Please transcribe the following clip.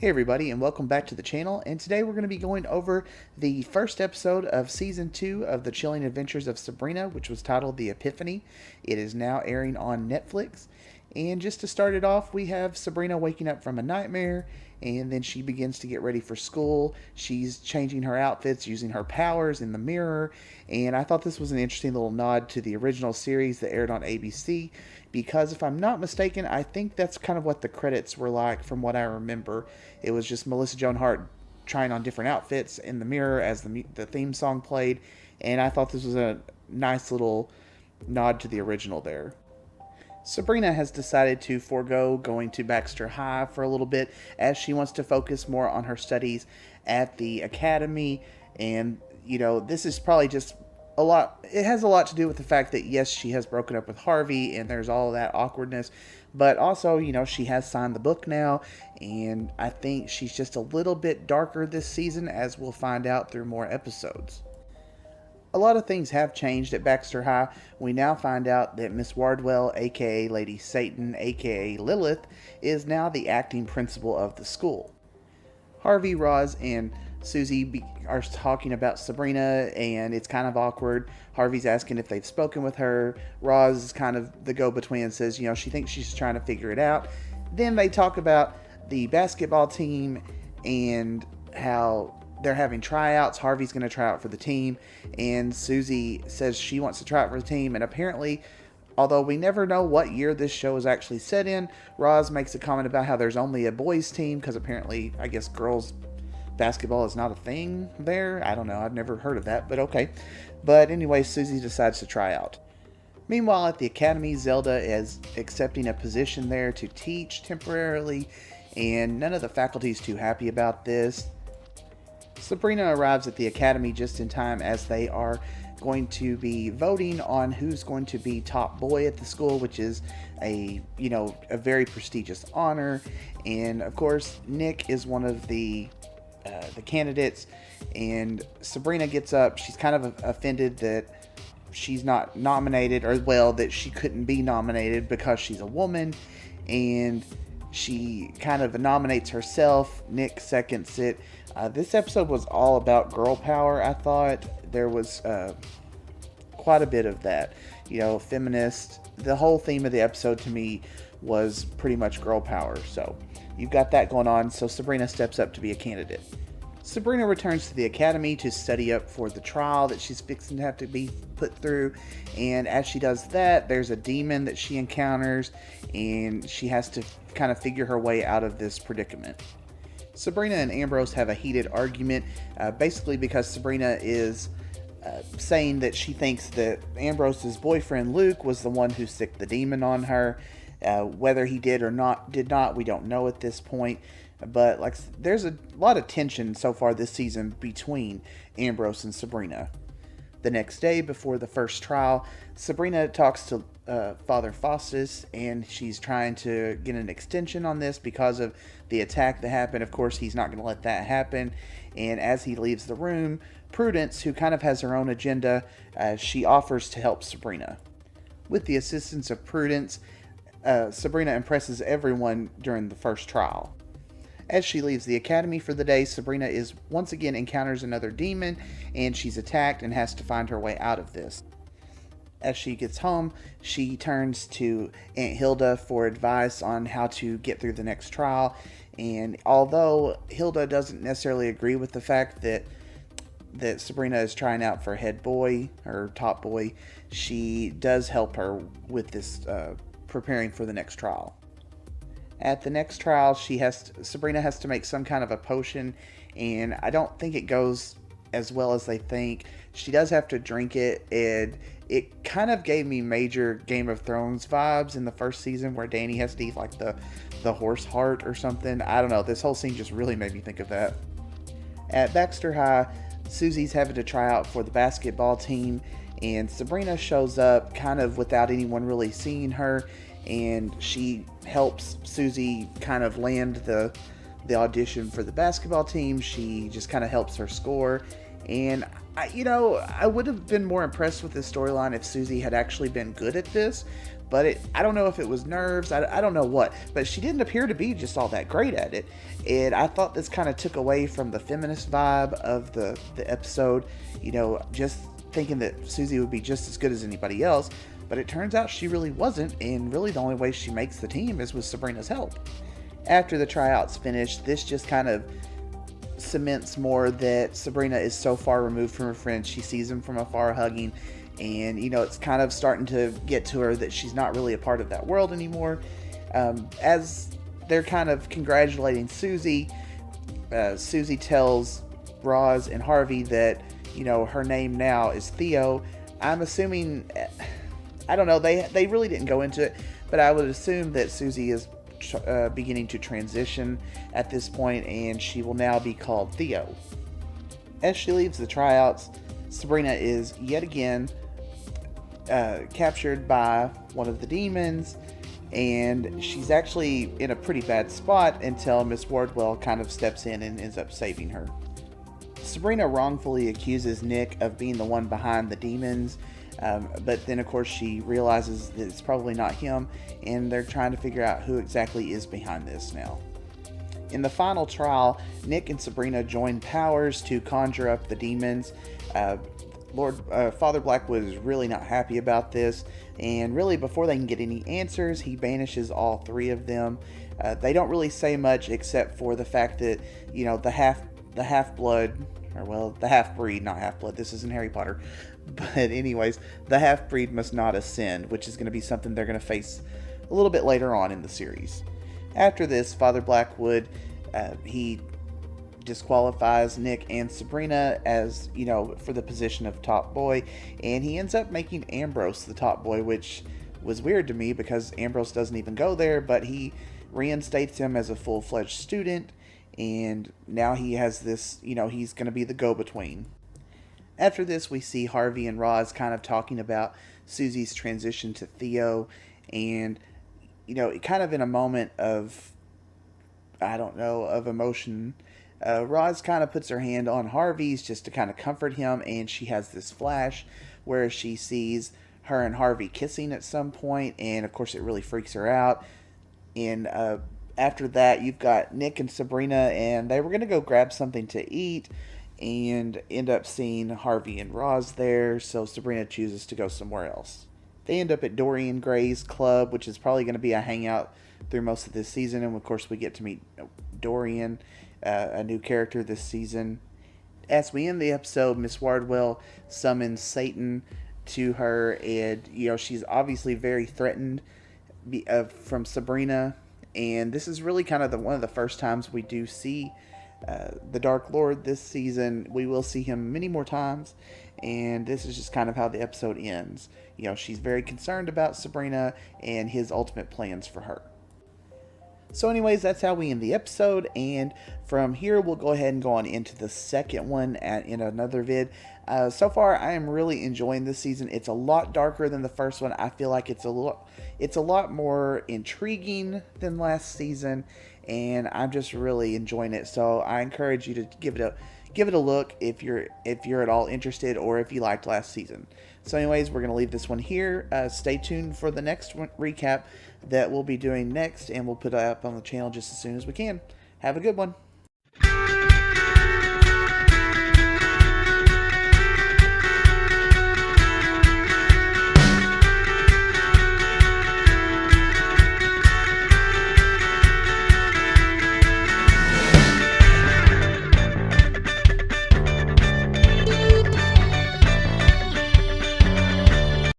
Hey everybody, and welcome back to the channel. And today we're going to be going over the first episode of Season 2 of The Chilling Adventures of Sabrina, which was titled The Epiphany. It is now airing on Netflix. And just to start it off, we have Sabrina waking up from a nightmare, and then she begins to get ready for school. She's changing her outfits, using her powers in the mirror, and I thought this was an interesting little nod to the original series that aired on ABC, because if I'm not mistaken, I think that's kind of what the credits were like from what I remember. It was just Melissa Joan Hart trying on different outfits in the mirror as the theme song played, and I thought this was a nice little nod to the original there. Sabrina has decided to forego going to Baxter High for a little bit as she wants to focus more on her studies at the academy. And, this is probably just a lot. It has a lot to do with the fact that, yes, she has broken up with Harvey and there's all of that awkwardness. But also, she has signed the book now. And I think she's just a little bit darker this season, as we'll find out through more episodes. A lot of things have changed at Baxter High. We now find out that Miss Wardwell, aka Lady Satan, aka Lilith, is now the acting principal of the school. Harvey, Roz, and Susie are talking about Sabrina, and it's kind of awkward. Harvey's asking if they've spoken with her. Roz is kind of the go-between and says, she thinks she's trying to figure it out. Then they talk about the basketball team and how they're having tryouts. Harvey's going to try out for the team, and Susie says she wants to try out for the team. And apparently, although we never know what year this show is actually set in, Roz makes a comment about how there's only a boys team because apparently, I guess, girls basketball is not a thing there. I don't know. I've never heard of that, but okay. But anyway, Susie decides to try out. Meanwhile, at the academy, Zelda is accepting a position there to teach temporarily, and none of the faculty is too happy about this. Sabrina arrives at the academy just in time as they are going to be voting on who's going to be top boy at the school, which is a very prestigious honor. And of course, Nick is one of the candidates, and Sabrina gets up. She's kind of offended that she's not nominated, or that she couldn't be nominated because she's a woman, and she kind of nominates herself. Nick seconds it. This episode was all about girl power. I thought there was quite a bit of that. Feminist. The whole theme of the episode to me was pretty much girl power. So you've got that going on. So Sabrina steps up to be a candidate. Sabrina returns to the academy to study up for the trial that she's fixing to have to be put through. And as she does that, there's a demon that she encounters, and she has to kind of figure her way out of this predicament. Sabrina and Ambrose have a heated argument, basically because Sabrina is saying that she thinks that Ambrose's boyfriend Luke was the one who sicked the demon on her. Whether he did or did not, we don't know at this point. But there's a lot of tension so far this season between Ambrose and Sabrina. The next day, before the first trial, Sabrina talks to Father Faustus, and she's trying to get an extension on this because of the attack that happened. Of course, he's not going to let that happen. And as he leaves the room, Prudence, who kind of has her own agenda, she offers to help Sabrina. With the assistance of Prudence, Sabrina impresses everyone during the first trial. As she leaves the academy for the day, Sabrina once again encounters another demon, and she's attacked and has to find her way out of this. As she gets home, she turns to Aunt Hilda for advice on how to get through the next trial. And although Hilda doesn't necessarily agree with the fact that Sabrina is trying out for head boy or top boy, she does help her with this preparing for the next trial. At the next trial, Sabrina has to make some kind of a potion, and I don't think it goes as well as they think. She does have to drink it, and it kind of gave me major Game of Thrones vibes in the first season where Dany has to eat the horse heart or something. I don't know. This whole scene just really made me think of that. At Baxter High, Susie's having to try out for the basketball team, and Sabrina shows up kind of without anyone really seeing her, and she helps Susie kind of land the audition for the basketball team. She just kind of helps her score, and I would have been more impressed with this storyline if Susie had actually been good at this, but I don't know if it was nerves. I don't know what, but she didn't appear to be just all that great at it. And I thought this kind of took away from the feminist vibe of the episode, just thinking that Susie would be just as good as anybody else. But it turns out she really wasn't, and really the only way she makes the team is with Sabrina's help. After the tryouts finished, this just kind of cements more that Sabrina is so far removed from her friends. She sees them from afar hugging, and it's kind of starting to get to her that she's not really a part of that world anymore. As they're kind of congratulating Susie, Susie tells Roz and Harvey that her name now is Theo. I'm assuming, I don't know, they really didn't go into it, but I would assume that Susie is beginning to transition at this point, and she will now be called Theo. As she leaves the tryouts, Sabrina is yet again captured by one of the demons, and she's actually in a pretty bad spot until Miss Wardwell kind of steps in and ends up saving her. Sabrina wrongfully accuses Nick of being the one behind the demons, but then of course she realizes that it's probably not him, and they're trying to figure out who exactly is behind this now. In the final trial, Nick and Sabrina join powers to conjure up the demons. Father Black was really not happy about this, and really before they can get any answers, he banishes all three of them. They don't really say much except for the fact that the half-blood, or well, the half-breed, not half-blood, this isn't Harry Potter, but anyways, the half-breed must not ascend, which is going to be something they're going to face a little bit later on in the series. After this, Father Blackwood, he disqualifies Nick and Sabrina as, for the position of top boy, and he ends up making Ambrose the top boy, which was weird to me because Ambrose doesn't even go there, but he reinstates him as a full-fledged student, and now he has this, he's going to be the go-between. After this, we see Harvey and Roz kind of talking about Susie's transition to Theo, and, kind of in a moment of, of emotion, Roz kind of puts her hand on Harvey's just to kind of comfort him, and she has this flash where she sees her and Harvey kissing at some point, and of course it really freaks her out. And after that, you've got Nick and Sabrina, and they were going to go grab something to eat and end up seeing Harvey and Roz there, so Sabrina chooses to go somewhere else. They end up at Dorian Gray's club, which is probably going to be a hangout through most of this season, and of course we get to meet Dorian, a new character this season. As we end the episode, Miss Wardwell summons Satan to her, and she's obviously very threatened from Sabrina, and this is really kind of one of the first times we do see the Dark Lord this season. We will see him many more times, and this is just kind of how the episode ends. She's very concerned about Sabrina and his ultimate plans for her. So anyways, that's how we end the episode, and from here we'll go ahead and go on into the second one in another vid. So far, I am really enjoying this season. It's a lot darker than the first one. I feel like it's a lot more intriguing than last season, and I'm just really enjoying it. So I encourage you to give it a look if you're at all interested, or if you liked last season. So anyways, we're going to leave this one here. Stay tuned for the next recap that we'll be doing next, and we'll put it up on the channel just as soon as we can. Have a good one.